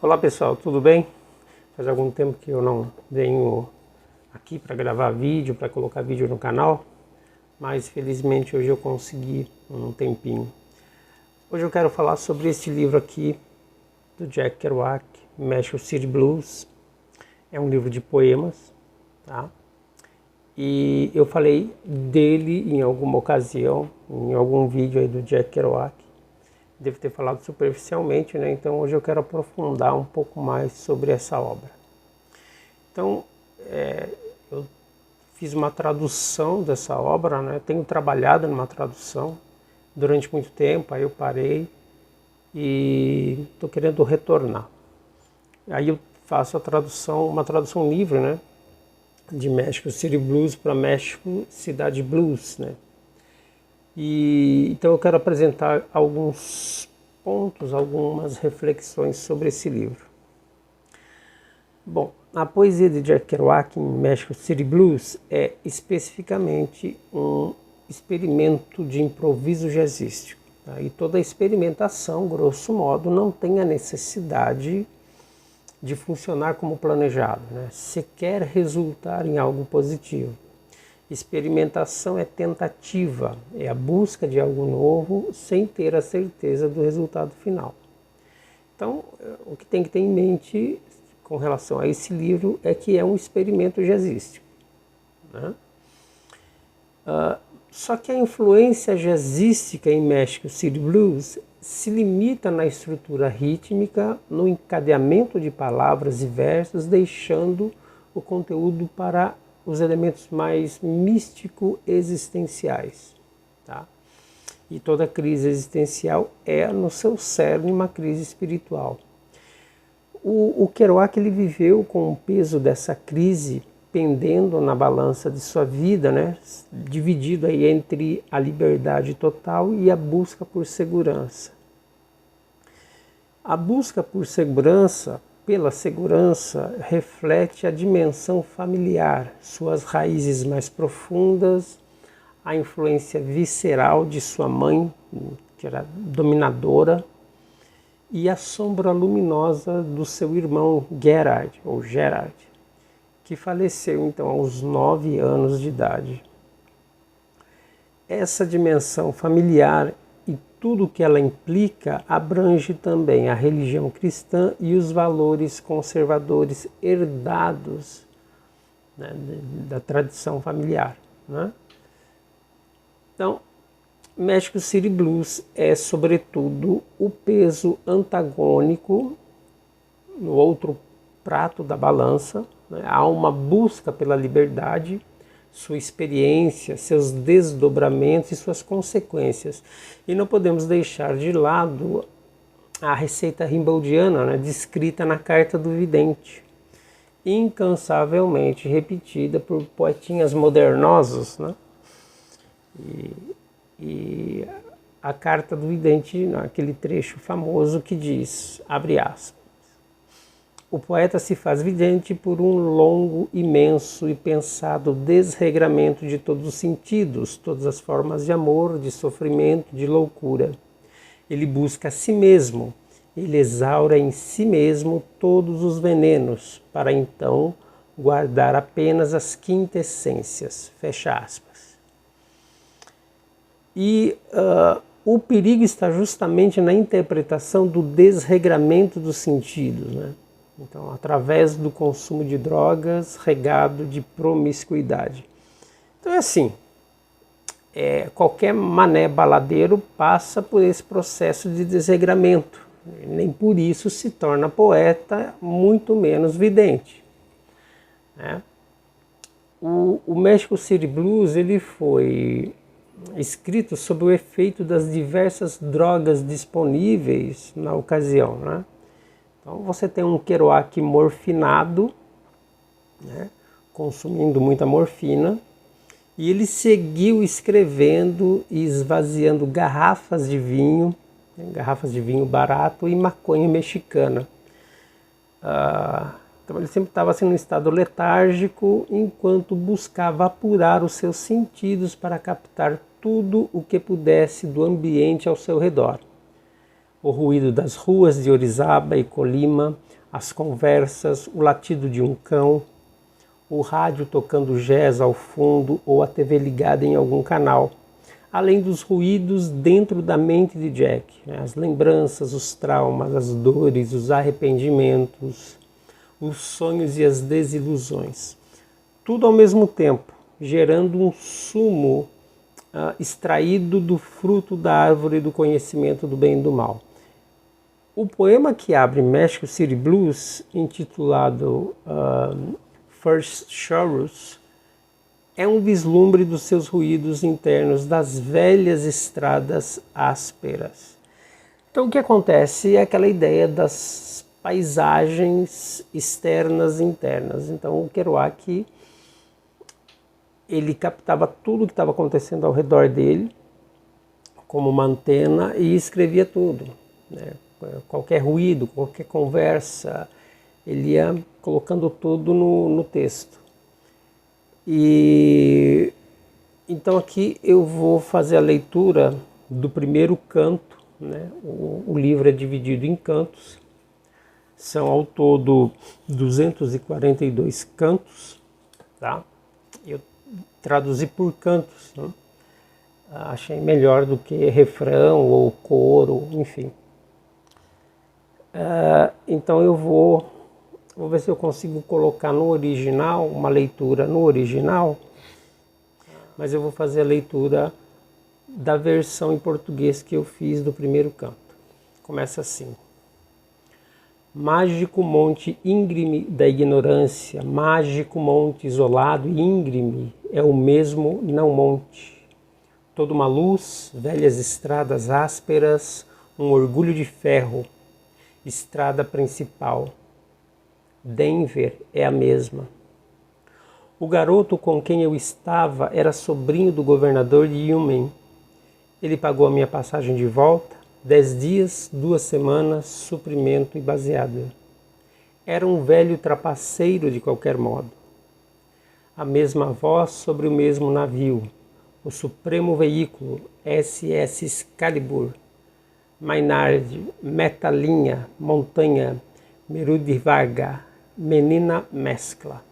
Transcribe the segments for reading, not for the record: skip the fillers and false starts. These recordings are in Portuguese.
Olá pessoal, tudo bem? Faz algum tempo que eu não venho aqui para gravar vídeo, para colocar vídeo no canal, mas felizmente hoje eu consegui um tempinho. Hoje eu quero falar sobre este livro aqui do Jack Kerouac, Mexico City Blues. É um livro de poemas, tá? E eu falei dele em alguma ocasião, em algum vídeo aí do Jack Kerouac. Devo ter falado superficialmente, né? Então hoje eu quero aprofundar um pouco mais sobre essa obra. Então, eu fiz uma tradução dessa obra, né? Tenho trabalhado numa tradução durante muito tempo, aí eu parei e estou querendo retornar. Aí eu faço a tradução, uma tradução livre, né? De Mexico City Blues para México Cidade Blues, né? Então eu quero apresentar alguns pontos, algumas reflexões sobre esse livro. Bom, a poesia de Jack Kerouac em Mexico City Blues é especificamente um experimento de improviso jazzístico. Tá? E toda experimentação, grosso modo, não tem a necessidade de funcionar como planejado, né? Se quer resultar em algo positivo. Experimentação é tentativa, é a busca de algo novo sem ter a certeza do resultado final. Então, o que tem que ter em mente com relação a esse livro é que é um experimento jazzístico, né? Só que a influência jazzística em Mexico City Blues se limita na estrutura rítmica, no encadeamento de palavras e versos, deixando o conteúdo para os elementos mais místico-existenciais. Tá? E toda crise existencial é, no seu cerne, uma crise espiritual. O Kerouac ele viveu com o peso dessa crise pendendo na balança de sua vida, né? Dividido aí entre a liberdade total e a busca por segurança. A busca por segurança, pela segurança, reflete a dimensão familiar, suas raízes mais profundas, a influência visceral de sua mãe, que era dominadora, e a sombra luminosa do seu irmão Gerard, que faleceu então aos 9 anos de idade. Essa dimensão familiar e tudo o que ela implica abrange também a religião cristã e os valores conservadores herdados, né, da tradição familiar, né? Então, Mexico City Blues é, sobretudo, o peso antagônico no outro prato da balança, né? Há uma busca pela liberdade, sua experiência, seus desdobramentos e suas consequências. E não podemos deixar de lado a receita rimbaldiana, né, descrita na Carta do Vidente, incansavelmente repetida por poetinhas modernosos, né? E a Carta do Vidente, aquele trecho famoso que diz, abre aspas, o poeta se faz vidente por um longo, imenso e pensado desregramento de todos os sentidos, todas as formas de amor, de sofrimento, de loucura. Ele busca a si mesmo, ele exaura em si mesmo todos os venenos, para então guardar apenas as quintessências. Fecha aspas. E o perigo está justamente na interpretação do desregramento dos sentidos, né? Então, através do consumo de drogas regado de promiscuidade. Então é assim, qualquer mané baladeiro passa por esse processo de desregramento. Nem por isso se torna poeta, muito menos vidente, né? O Mexico City Blues ele foi escrito sob o efeito das diversas drogas disponíveis na ocasião, né? Então você tem um Kerouac morfinado, né, consumindo muita morfina, e ele seguiu escrevendo e esvaziando garrafas de vinho, né, garrafas de vinho barato e maconha mexicana. Então ele sempre estava assim, num estado letárgico, enquanto buscava apurar os seus sentidos para captar tudo o que pudesse do ambiente ao seu redor. O ruído das ruas de Orizaba e Colima, as conversas, o latido de um cão, o rádio tocando jazz ao fundo ou a TV ligada em algum canal, além dos ruídos dentro da mente de Jack, né? As lembranças, os traumas, as dores, os arrependimentos, os sonhos e as desilusões. Tudo ao mesmo tempo, gerando um sumo extraído do fruto da árvore do conhecimento do bem e do mal. O poema que abre Mexico City Blues, intitulado First Chorus, é um vislumbre dos seus ruídos internos das velhas estradas ásperas. Então o que acontece é aquela ideia das paisagens externas e internas. Então o Kerouac, ele captava tudo o que estava acontecendo ao redor dele como uma antena e escrevia tudo, né? Qualquer ruído, qualquer conversa, ele ia colocando tudo no texto. E então aqui eu vou fazer a leitura do primeiro canto, né? O livro é dividido em cantos, são ao todo 242 cantos, tá? Eu traduzi por cantos, né? Achei melhor do que refrão ou coro, enfim. Então eu vou ver se eu consigo colocar no original, uma leitura no original, mas eu vou fazer a leitura da versão em português que eu fiz do primeiro canto. Começa assim. Mágico monte íngreme da ignorância, mágico monte isolado e íngreme, é o mesmo não monte. Toda uma luz, velhas estradas ásperas, um orgulho de ferro, estrada principal. Denver é a mesma. O garoto com quem eu estava era sobrinho do governador de Yumen. Ele pagou a minha passagem de volta, 10 dias, 2 semanas, suprimento e baseada. Era um velho trapaceiro de qualquer modo. A mesma voz sobre o mesmo navio, o supremo veículo SS Excalibur, Maynard, Metalinha, Montanha, Merudivaga, Menina Mescla.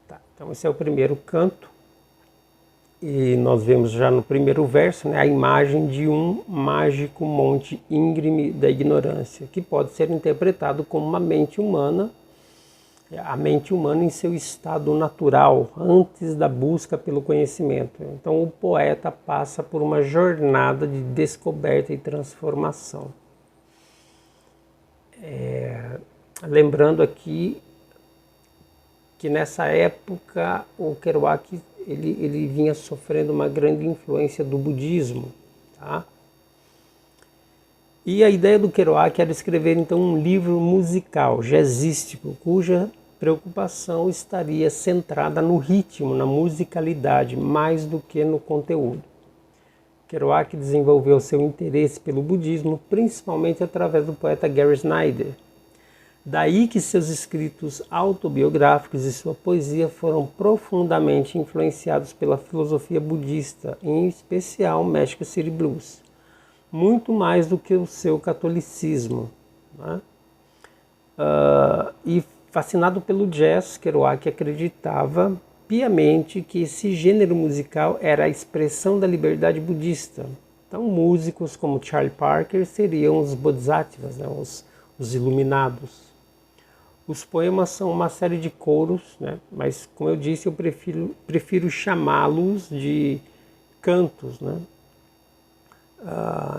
Tá, então esse é o primeiro canto e nós vemos já no primeiro verso, né, a imagem de um mágico monte íngreme da ignorância, que pode ser interpretado como uma mente humana, a mente humana em seu estado natural, antes da busca pelo conhecimento. Então o poeta passa por uma jornada de descoberta e transformação. Lembrando aqui que nessa época o Kerouac ele vinha sofrendo uma grande influência do budismo, tá? E a ideia do Kerouac era escrever então um livro musical, jazzístico, cuja preocupação estaria centrada no ritmo, na musicalidade, mais do que no conteúdo. Kerouac desenvolveu seu interesse pelo budismo principalmente através do poeta Gary Snyder. Daí que seus escritos autobiográficos e sua poesia foram profundamente influenciados pela filosofia budista, em especial Mexico City Blues, muito mais do que o seu catolicismo, né? E fascinado pelo jazz, Kerouac acreditava piamente que esse gênero musical era a expressão da liberdade budista. Então músicos como Charlie Parker seriam os bodhisattvas, né? os iluminados. Os poemas são uma série de coros, né? Mas como eu disse, eu prefiro chamá-los de cantos, né?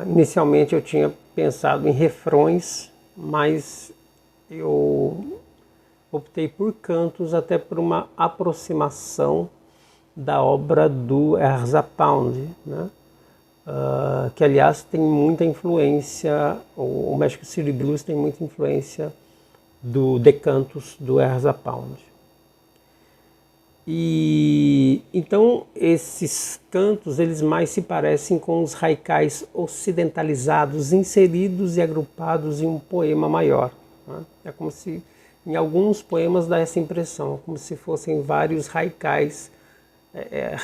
Inicialmente eu tinha pensado em refrões, mas eu optei por cantos até por uma aproximação da obra do Ezra Pound, né? Que aliás tem muita influência, o Mexico City Blues tem muita influência do Decantos do Ezra Pound. E então esses cantos eles mais se parecem com os haikais ocidentalizados, inseridos e agrupados em um poema maior, né? É como se em alguns poemas dá essa impressão, como se fossem vários haikais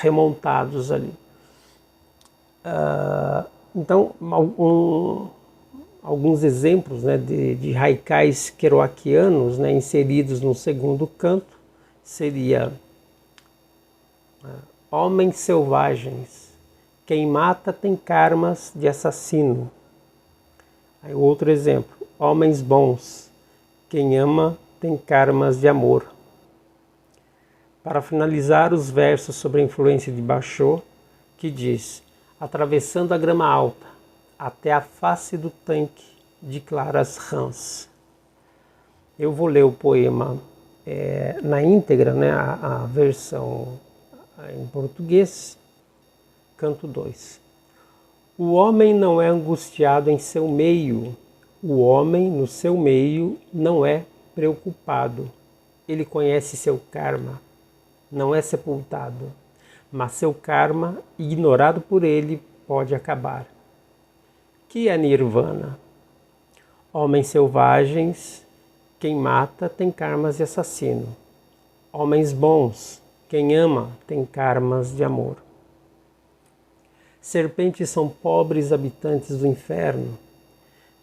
remontados ali. Então alguns exemplos, né, de haikais kerouacianos, né, inseridos no segundo canto, seria homens selvagens, quem mata tem karmas de assassino. Aí outro exemplo, homens bons, quem ama tem karmas de amor. Para finalizar, os versos sobre a influência de Basho, que diz: atravessando a grama alta, até a face do tanque de claras rãs. Eu vou ler o poema na íntegra, né, a versão em português, canto 2. O homem não é angustiado em seu meio, o homem no seu meio não é preocupado. Ele conhece seu karma, não é sepultado, mas seu karma, ignorado por ele, pode acabar. Que é Nirvana? Homens selvagens, quem mata tem karmas de assassino. Homens bons, quem ama tem karmas de amor. Serpentes são pobres habitantes do inferno.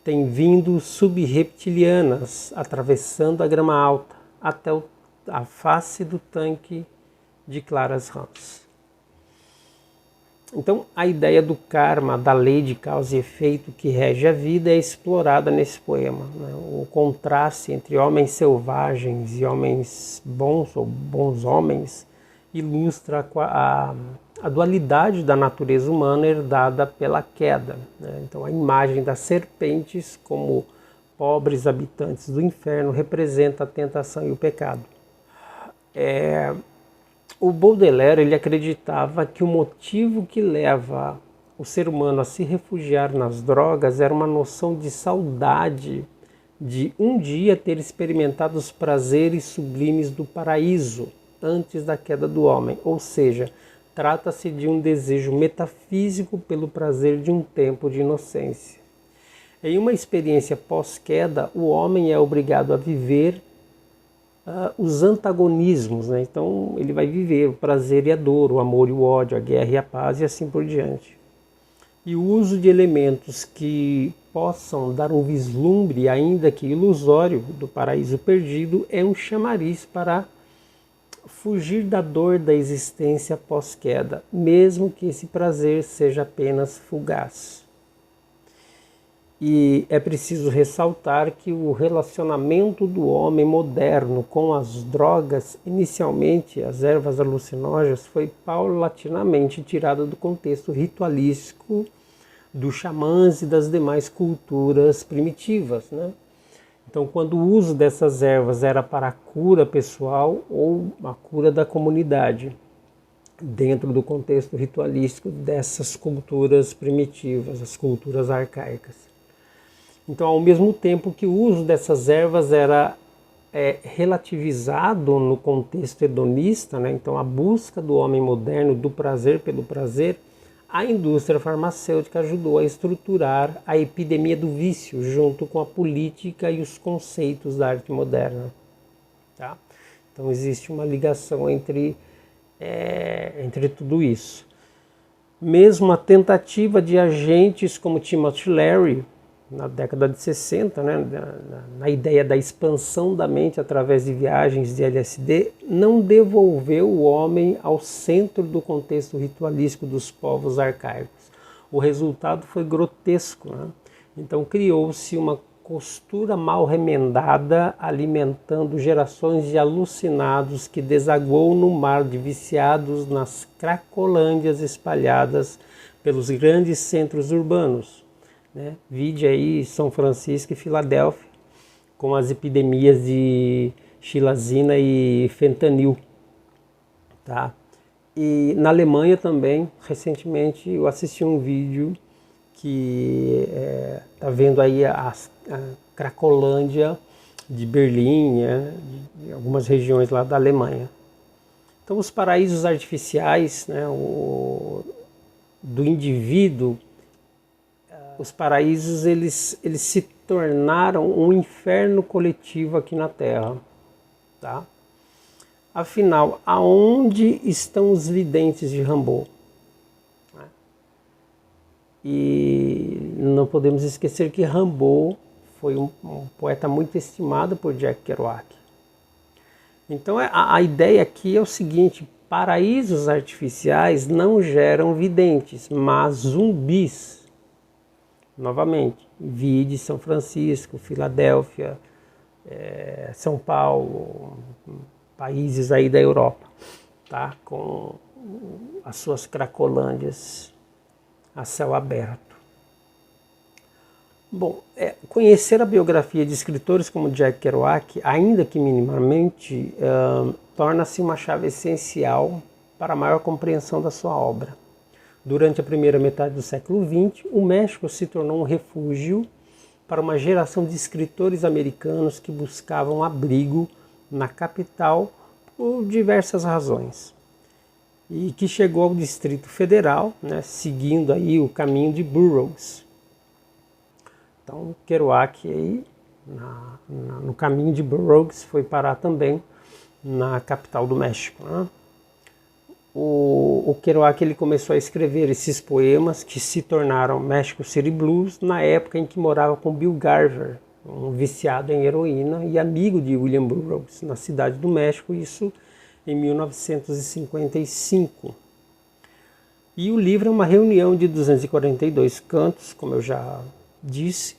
Têm vindo subreptilianas, atravessando a grama alta, até a face do tanque de claras rãs. Então, a ideia do karma, da lei de causa e efeito que rege a vida é explorada nesse poema, né? O contraste entre homens selvagens e homens bons, ou bons homens, ilustra a dualidade da natureza humana herdada pela queda, né? Então, a imagem das serpentes como pobres habitantes do inferno representa a tentação e o pecado. O Baudelaire, ele acreditava que o motivo que leva o ser humano a se refugiar nas drogas era uma noção de saudade de um dia ter experimentado os prazeres sublimes do paraíso antes da queda do homem, ou seja, trata-se de um desejo metafísico pelo prazer de um tempo de inocência. Em uma experiência pós-queda, o homem é obrigado a viver os antagonismos, né? Então ele vai viver o prazer e a dor, o amor e o ódio, a guerra e a paz e assim por diante. E o uso de elementos que possam dar um vislumbre, ainda que ilusório, do paraíso perdido é um chamariz para fugir da dor da existência pós-queda, mesmo que esse prazer seja apenas fugaz. E é preciso ressaltar que o relacionamento do homem moderno com as drogas, inicialmente as ervas alucinógenas, foi paulatinamente tirada do contexto ritualístico dos xamãs e das demais culturas primitivas, né? Então, quando o uso dessas ervas era para a cura pessoal ou a cura da comunidade, dentro do contexto ritualístico dessas culturas primitivas, as culturas arcaicas. Então, ao mesmo tempo que o uso dessas ervas era relativizado no contexto hedonista, né? Então a busca do homem moderno do prazer pelo prazer, a indústria farmacêutica ajudou a estruturar a epidemia do vício junto com a política e os conceitos da arte moderna. Tá? Então existe uma ligação entre tudo isso. Mesmo a tentativa de agentes como Timothy Leary, na década de 60, né, na ideia da expansão da mente através de viagens de LSD, não devolveu o homem ao centro do contexto ritualístico dos povos arcaicos. O resultado foi grotesco, né? Então criou-se uma costura mal remendada, alimentando gerações de alucinados que desaguou no mar de viciados nas cracolândias espalhadas pelos grandes centros urbanos. Vide aí São Francisco e Filadélfia, com as epidemias de xilazina e fentanil. Tá? E na Alemanha também, recentemente, eu assisti um vídeo que tá vendo aí a Cracolândia de Berlim, de algumas regiões lá da Alemanha. Então os paraísos artificiais, né, do indivíduo, os paraísos eles se tornaram um inferno coletivo aqui na Terra. Tá? Afinal, aonde estão os videntes de Rimbaud? E não podemos esquecer que Rimbaud foi um poeta muito estimado por Jack Kerouac. Então a ideia aqui é o seguinte: paraísos artificiais não geram videntes, mas zumbis. Novamente, vide São Francisco, Filadélfia, São Paulo, países aí da Europa, tá? Com as suas cracolândias a céu aberto. Bom, conhecer a biografia de escritores como Jack Kerouac, ainda que minimamente, torna-se uma chave essencial para a maior compreensão da sua obra. Durante a primeira metade do século XX, o México se tornou um refúgio para uma geração de escritores americanos que buscavam abrigo na capital por diversas razões. E que chegou ao Distrito Federal, né, seguindo aí o caminho de Burroughs. Então, Kerouac aí, no caminho de Burroughs, foi parar também na capital do México, né? O Kerouac ele começou a escrever esses poemas que se tornaram México City Blues na época em que morava com Bill Garver, um viciado em heroína e amigo de William Burroughs, na cidade do México, isso em 1955. E o livro é uma reunião de 242 cantos, como eu já disse,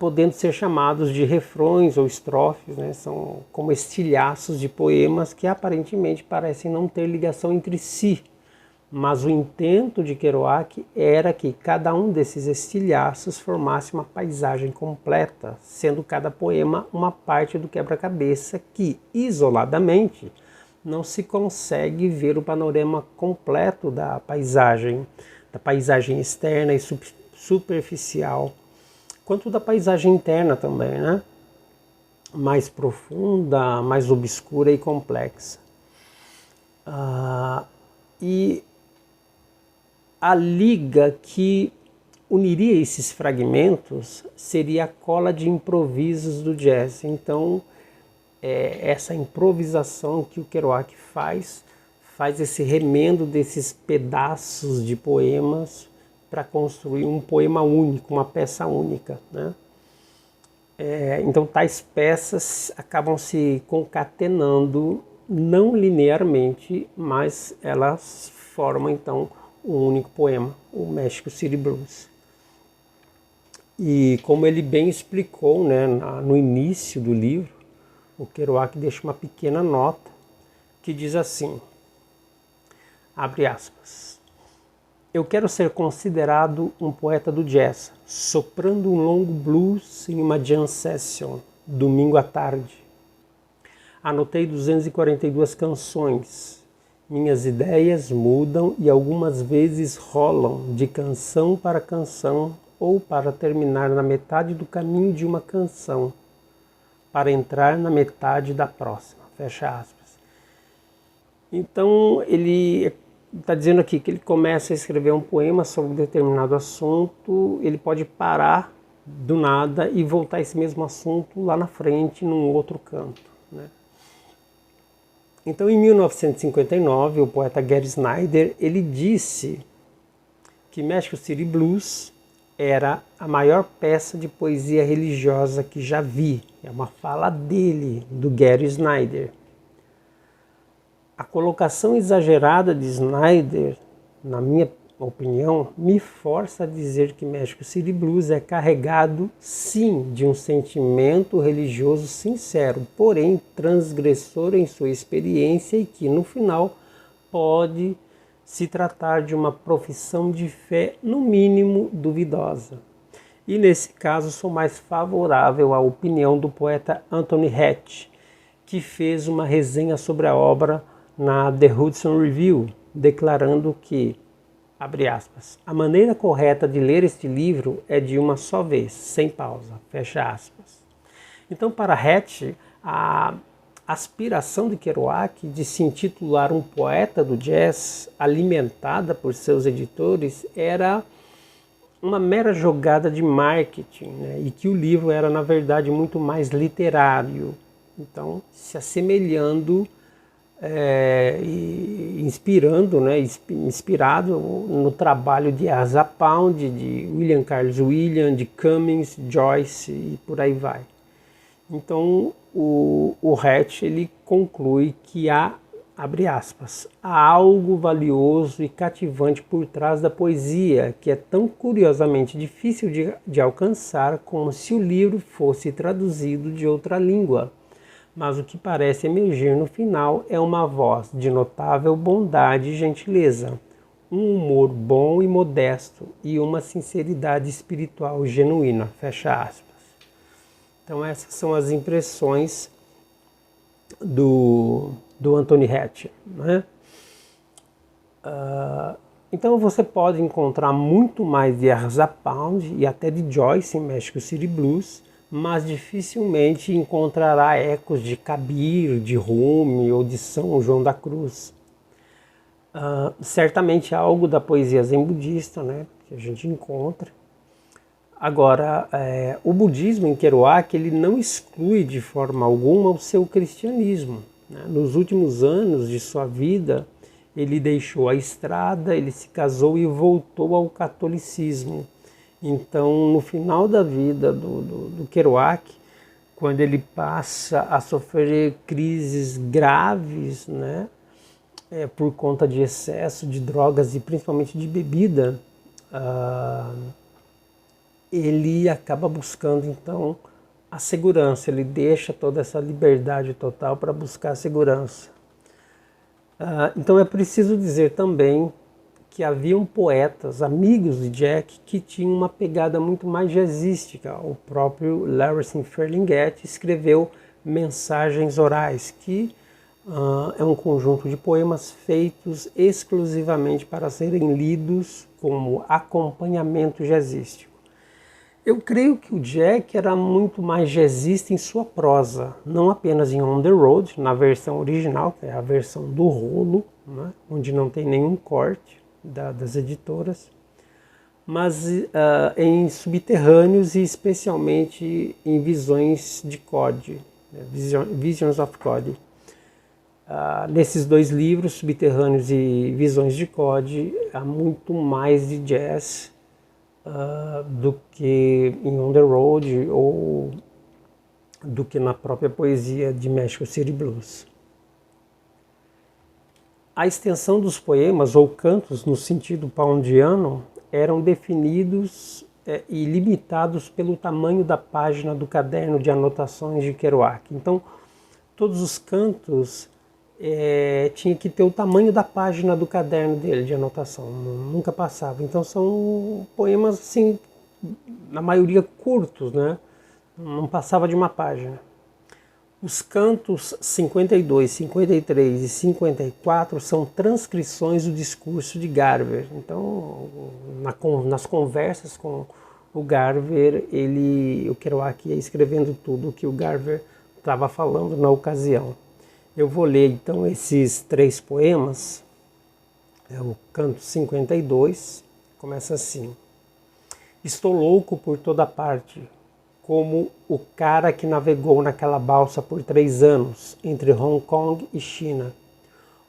podendo ser chamados de refrões ou estrofes, né? São como estilhaços de poemas que aparentemente parecem não ter ligação entre si, mas o intento de Kerouac era que cada um desses estilhaços formasse uma paisagem completa, sendo cada poema uma parte do quebra-cabeça que, isoladamente, não se consegue ver o panorama completo da paisagem externa e superficial, quanto da paisagem interna também, né? Mais profunda, mais obscura e complexa. E a liga que uniria esses fragmentos seria a cola de improvisos do jazz. Então, essa improvisação que o Kerouac faz esse remendo desses pedaços de poemas para construir um poema único, uma peça única, né? Então tais peças acabam se concatenando não linearmente, mas elas formam então um único poema, o México City Blues. E como ele bem explicou, né, no início do livro, o Kerouac deixa uma pequena nota que diz assim, abre aspas: eu quero ser considerado um poeta do jazz, soprando um longo blues em uma jam session, domingo à tarde. Anotei 242 canções. Minhas ideias mudam e algumas vezes rolam de canção para canção ou para terminar na metade do caminho de uma canção, para entrar na metade da próxima. Fecha aspas. Então ele está dizendo aqui que ele começa a escrever um poema sobre um determinado assunto, ele pode parar do nada e voltar a esse mesmo assunto lá na frente, num outro canto, né? Então, em 1959, o poeta Gary Snyder, ele disse que México City Blues era a maior peça de poesia religiosa que já vi. É uma fala dele, do Gary Snyder. A colocação exagerada de Snyder, na minha opinião, me força a dizer que México City Blues é carregado, sim, de um sentimento religioso sincero, porém transgressor em sua experiência e que, no final, pode se tratar de uma profissão de fé, no mínimo, duvidosa. E, nesse caso, sou mais favorável à opinião do poeta Anthony Hatch, que fez uma resenha sobre a obra na The Hudson Review, declarando que, abre aspas, a maneira correta de ler este livro é de uma só vez, sem pausa, fecha aspas. Então, para Hatch, a aspiração de Kerouac de se intitular um poeta do jazz, alimentada por seus editores, era uma mera jogada de marketing, né? E que o livro era, na verdade, muito mais literário. Então, se assemelhando inspirado no trabalho de Asa Pound, de William Carlos Williams, de Cummings, Joyce e por aí vai. Então o Hatch ele conclui que há, abre aspas, há algo valioso e cativante por trás da poesia que é tão curiosamente difícil de alcançar como se o livro fosse traduzido de outra língua. Mas o que parece emergir no final é uma voz de notável bondade e gentileza, um humor bom e modesto e uma sinceridade espiritual genuína, fecha aspas. Então essas são as impressões do Anthony Hatch, né? Então você pode encontrar muito mais de Asa Pound e até de Joyce em Mexico City Blues, mas dificilmente encontrará ecos de Kabir, de Rumi ou de São João da Cruz. Certamente algo da poesia zen budista, né, que a gente encontra. Agora, o budismo em Kerouac ele não exclui de forma alguma o seu cristianismo, né? Nos últimos anos de sua vida, ele deixou a estrada, ele se casou e voltou ao catolicismo. Então, no final da vida do Kerouac, quando ele passa a sofrer crises graves, né, por conta de excesso de drogas e principalmente de bebida, ele acaba buscando então a segurança, ele deixa toda essa liberdade total para buscar a segurança. Então é preciso dizer também que haviam poetas, amigos de Jack, que tinham uma pegada muito mais jazzística. O próprio Larry Ferlinghetti escreveu Mensagens Orais, que é um conjunto de poemas feitos exclusivamente para serem lidos como acompanhamento jazzístico. Eu creio que o Jack era muito mais jazzista em sua prosa, não apenas em On the Road, na versão original, que é a versão do rolo, né, onde não tem nenhum corte das editoras, mas em Subterrâneos e especialmente em Visões de Code, Visions of Code. Nesses dois livros, Subterrâneos e Visões de Code, há muito mais de jazz do que em On the Road ou do que na própria poesia de Mexico City Blues. A extensão dos poemas ou cantos no sentido poundiano eram definidos e limitados pelo tamanho da página do caderno de anotações de Kerouac. Então, todos os cantos tinha que ter o tamanho da página do caderno dele de anotação, nunca passava. Então são poemas assim, na maioria curtos, né? Não passava de uma página. Os cantos 52, 53 e 54 são transcrições do discurso de Garver. Então, nas conversas com o Garver, o Kerouac ia escrevendo tudo o que o Garver estava falando na ocasião. Eu vou ler então esses 3 poemas. O canto 52 começa assim: estou louco por toda parte, como o cara que navegou naquela balsa por 3 anos, entre Hong Kong e China.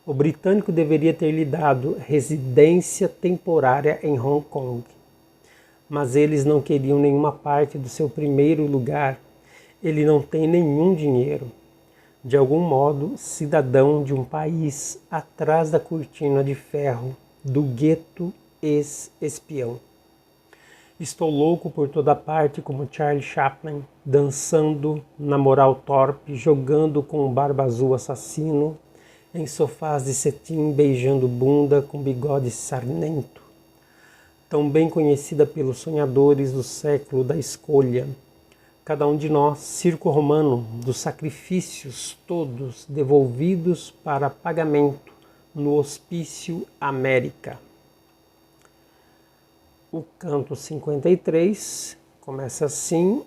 O britânico deveria ter lhe dado residência temporária em Hong Kong. Mas eles não queriam nenhuma parte do seu primeiro lugar. Ele não tem nenhum dinheiro. De algum modo, cidadão de um país atrás da cortina de ferro do gueto ex-espião. Estou louco por toda parte como Charlie Chaplin, dançando na moral torpe, jogando com o barba azul assassino, em sofás de cetim, beijando bunda com bigode sarnento. Tão bem conhecida pelos sonhadores do século da escolha. Cada um de nós, circo romano dos sacrifícios todos devolvidos para pagamento no hospício América. O canto 53 começa assim: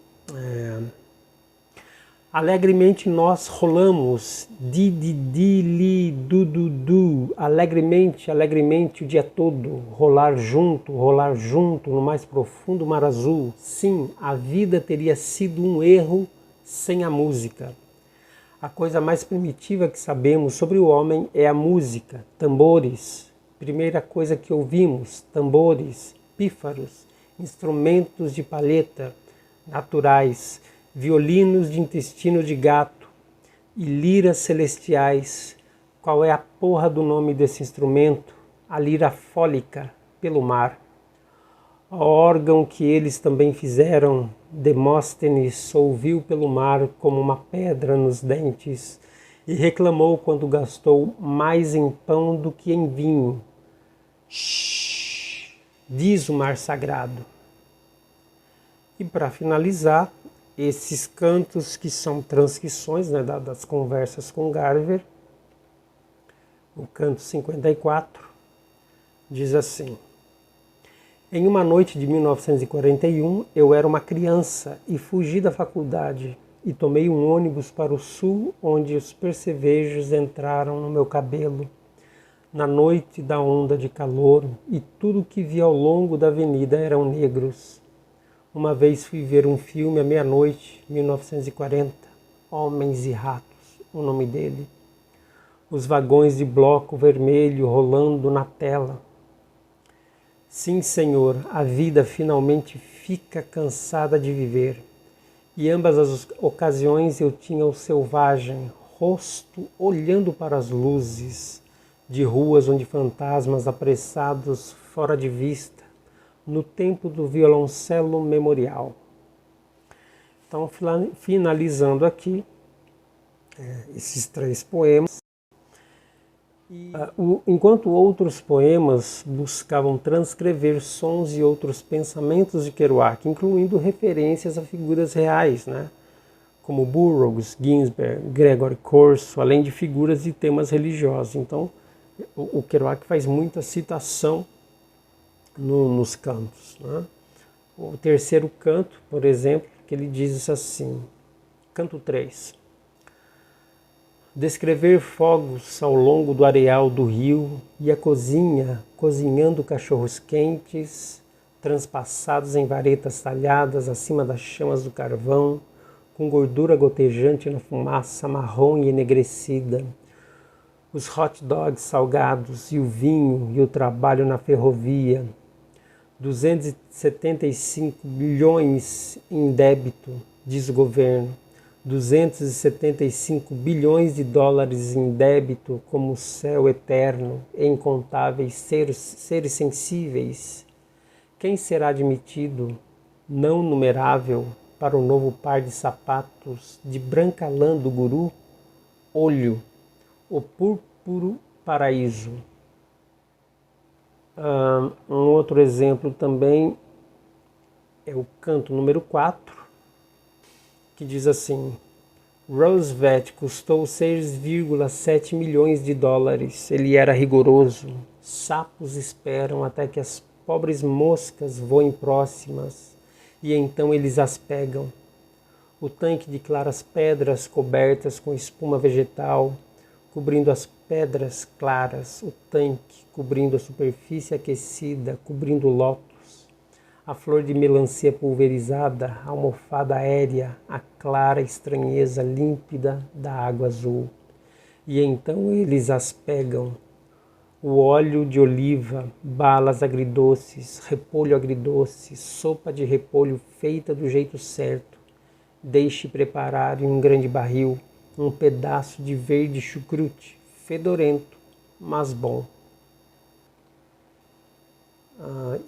alegremente nós rolamos, li, alegremente, alegremente o dia todo, rolar junto no mais profundo mar azul. Sim, a vida teria sido um erro sem a música. A coisa mais primitiva que sabemos sobre o homem é a música, tambores. Primeira coisa que ouvimos, tambores, pífaros, instrumentos de palheta naturais, violinos de intestino de gato e liras celestiais. Qual é a porra do nome desse instrumento? A lira fólica, pelo mar. O órgão que eles também fizeram, Demóstenes ouviu pelo mar como uma pedra nos dentes e reclamou quando gastou mais em pão do que em vinho. Shhh, diz o mar sagrado. E para finalizar, esses cantos que são transcrições, né, das conversas com Garver, o canto 54, diz assim: em uma noite de 1941, eu era uma criança e fugi da faculdade e tomei um ônibus para o sul, onde os percevejos entraram no meu cabelo, na noite da onda de calor, e tudo que vi ao longo da avenida eram negros. Uma vez fui ver um filme à meia-noite, 1940, Homens e Ratos, o nome dele. Os vagões de bloco vermelho rolando na tela. Sim, Senhor, a vida finalmente fica cansada de viver. E ambas as ocasiões eu tinha o selvagem rosto olhando para as luzes de ruas onde fantasmas apressados fora de vista, no tempo do violoncelo memorial. Então, finalizando aqui esses 3 poemas. Enquanto outros poemas buscavam transcrever sons e outros pensamentos de Kerouac, incluindo referências a figuras reais, né, como Burroughs, Ginsberg, Gregory Corso, além de figuras e temas religiosos. Então, o Kerouac faz muita citação nos cantos, né? O terceiro canto, por exemplo, que ele diz assim, canto 3. Descrever fogos ao longo do areal do rio e a cozinha cozinhando cachorros quentes, transpassados em varetas talhadas acima das chamas do carvão, com gordura gotejante na fumaça marrom e enegrecida, os hot dogs salgados e o vinho e o trabalho na ferrovia, 275 bilhões em débito, diz o governo, 275 bilhões de dólares em débito como o céu eterno e incontáveis seres sensíveis. Quem será admitido, não numerável, para o novo par de sapatos de branca lã do guru? Olho, o púrpuro paraíso. Um outro exemplo também é o canto número 4, que diz assim: Roosevelt custou 6,7 milhões de dólares. Ele era rigoroso. Sapos esperam até que as pobres moscas voem próximas e então eles as pegam. O tanque de claras pedras cobertas com espuma vegetal, cobrindo as pedras claras, o tanque cobrindo a superfície aquecida, cobrindo o lótus, a flor de melancia pulverizada, a almofada aérea, a clara estranheza límpida da água azul. E então eles as pegam. O óleo de oliva, balas agridoces, repolho agridoce, sopa de repolho feita do jeito certo. Deixe preparar em um grande barril um pedaço de verde chucrute, fedorento, mas bom.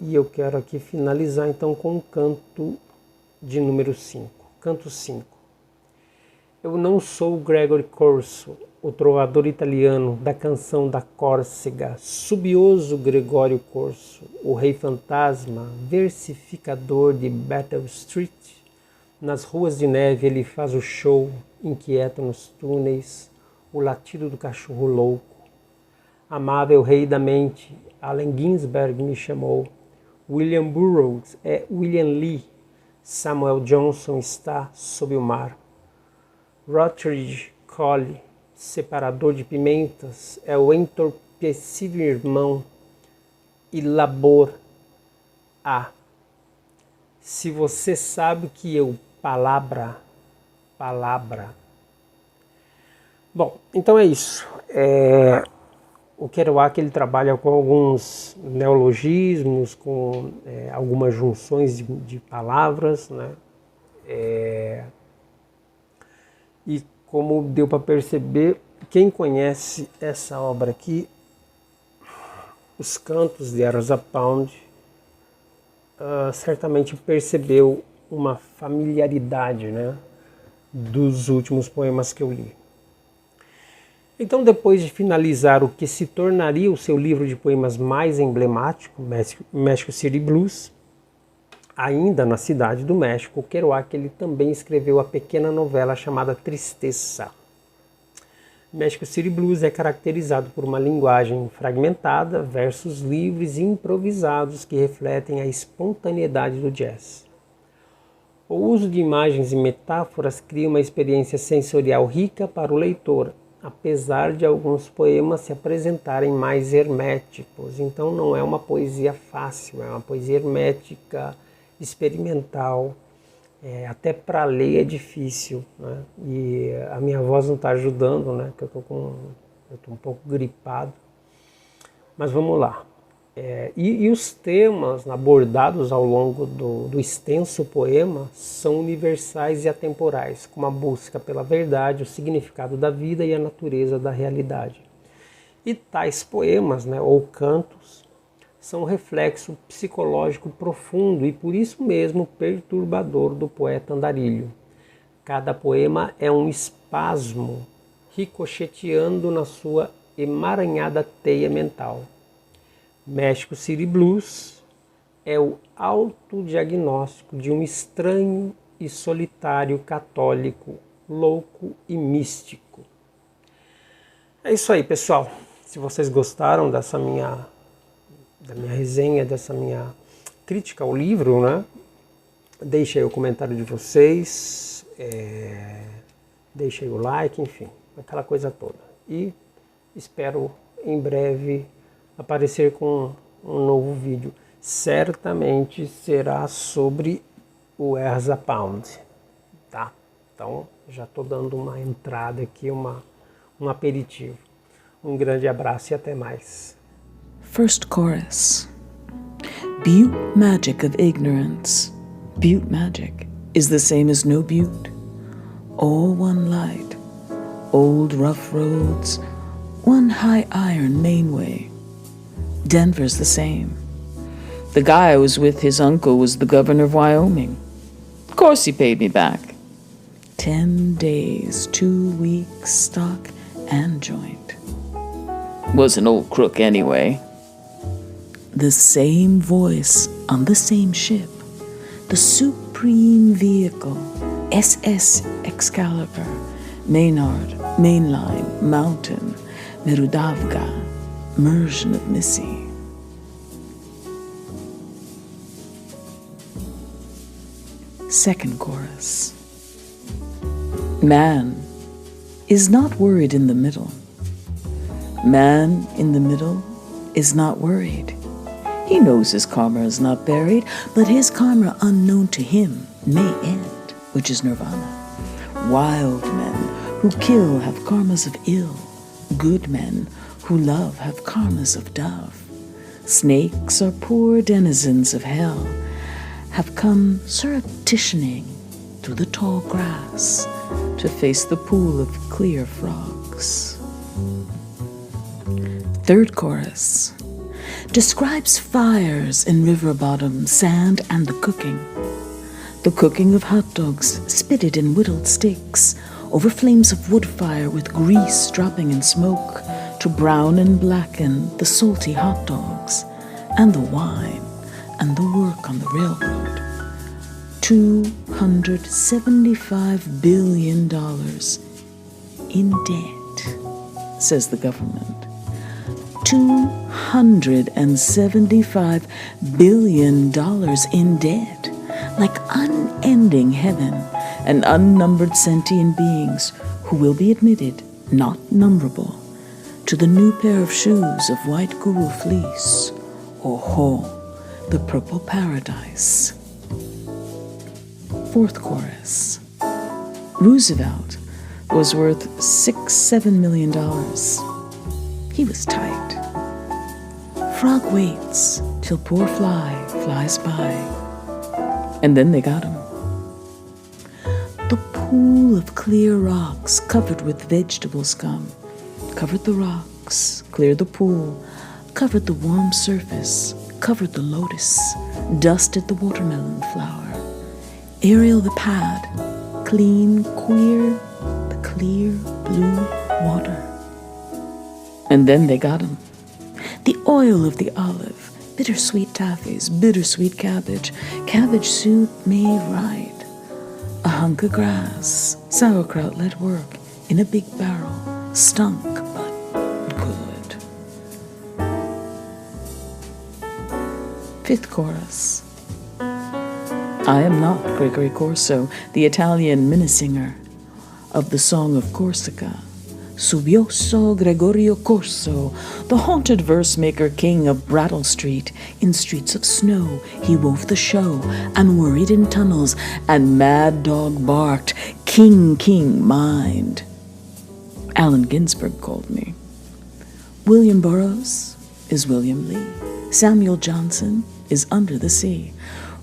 E eu quero aqui finalizar então com o canto de número 5. Canto 5. Eu não sou Gregory Corso, o trovador italiano da canção da Córcega, subioso Gregório Corso, o rei fantasma, versificador de Battle Street. Nas ruas de neve ele faz o show, inquieta nos túneis, o latido do cachorro louco. Amável rei da mente, Allen Ginsberg me chamou. William Burroughs é William Lee. Samuel Johnson está sob o mar. Routledge Colley, separador de pimentas, é o entorpecido irmão. E Labor A. Se você sabe que eu palavra, Bom, então é isso. O Kerouac ele trabalha com alguns neologismos, com algumas junções de palavras, né? E como deu para perceber, quem conhece essa obra aqui, Os Cantos de Ezra Pound, certamente percebeu uma familiaridade, né, dos últimos poemas que eu li. Então, depois de finalizar o que se tornaria o seu livro de poemas mais emblemático, México City Blues, ainda na cidade do México, Kerouac ele também escreveu a pequena novela chamada Tristeza. México City Blues é caracterizado por uma linguagem fragmentada, versos livres e improvisados que refletem a espontaneidade do jazz. O uso de imagens e metáforas cria uma experiência sensorial rica para o leitor, apesar de alguns poemas se apresentarem mais herméticos. Então não é uma poesia fácil, é uma poesia hermética, experimental, até para ler é difícil, né? E a minha voz não está ajudando, né? Porque eu estou um pouco gripado, mas vamos lá. E os temas abordados ao longo do extenso poema são universais e atemporais, como a busca pela verdade, o significado da vida e a natureza da realidade. E tais poemas, né, ou cantos, são um reflexo psicológico profundo e por isso mesmo perturbador do poeta andarilho. Cada poema é um espasmo ricocheteando na sua emaranhada teia mental. México City Blues é o autodiagnóstico de um estranho e solitário católico, louco e místico. É isso aí, pessoal. Se vocês gostaram da minha resenha, dessa minha crítica ao livro, né? Deixe aí o comentário de vocês, deixe aí o like, enfim, aquela coisa toda. E espero em breve aparecer com um novo vídeo. Certamente será sobre o Ezra Pound, tá? Então já estou dando uma entrada aqui, um aperitivo. Um grande abraço e até mais. First chorus. Butte magic of ignorance. Butte magic is the same as no butte. All one light. Old rough roads. One high iron mainway. Denver's the same. The guy I was with, his uncle, was the governor of Wyoming. Of course he paid me back. 10 days, 2 weeks, stock and joint. Was an old crook anyway. The same voice on the same ship. The supreme vehicle. SS Excalibur. Maynard, Mainline, Mountain, Merudavga, Mersion of Missy. Second chorus. Man is not worried in the middle. Man in the middle is not worried. He knows his karma is not buried, but his karma unknown to him may end, which is nirvana. Wild men who kill have karmas of ill. Good men who love have karmas of dove. Snakes are poor denizens of hell, have come surreptitioning through the tall grass to face the pool of clear frogs. Third chorus describes fires in river bottom, sand, and the cooking. The cooking of hot dogs spitted in whittled sticks over flames of wood fire with grease dropping in smoke to brown and blacken the salty hot dogs, and the wine and the work on the railroad. $275 billion in debt, says the government. $275 billion in debt, like unending heaven and unnumbered sentient beings who will be admitted, not numberable, to the new pair of shoes of white guru fleece, or ho, the purple paradise. Fourth chorus. Roosevelt, was worth $6-7 million. He was tight. Frog waits till poor fly flies by. And then they got him. The pool of clear rocks covered with vegetable scum covered the rocks, cleared the pool, covered the warm surface, covered the lotus, dusted the watermelon flower. Ariel the pad, clean, queer, the clear blue water. And then they got him. The oil of the olive, bittersweet taffies, bittersweet cabbage, cabbage soup made right. A hunk of grass, sauerkraut let work in a big barrel, stunk but good. Fifth chorus. I am not Gregory Corso, the Italian minnesinger of the Song of Corsica. Subioso Gregorio Corso, the haunted verse-maker king of Brattle Street. In streets of snow he wove the show, and worried in tunnels, and mad dog barked, King, King, mind. Allen Ginsberg called me. William Burroughs is William Lee. Samuel Johnson is Under the Sea.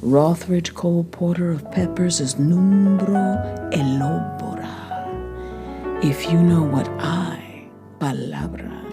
Rothridge Cole Porter of Peppers is Numbro Elobora. If you know what I, palabra,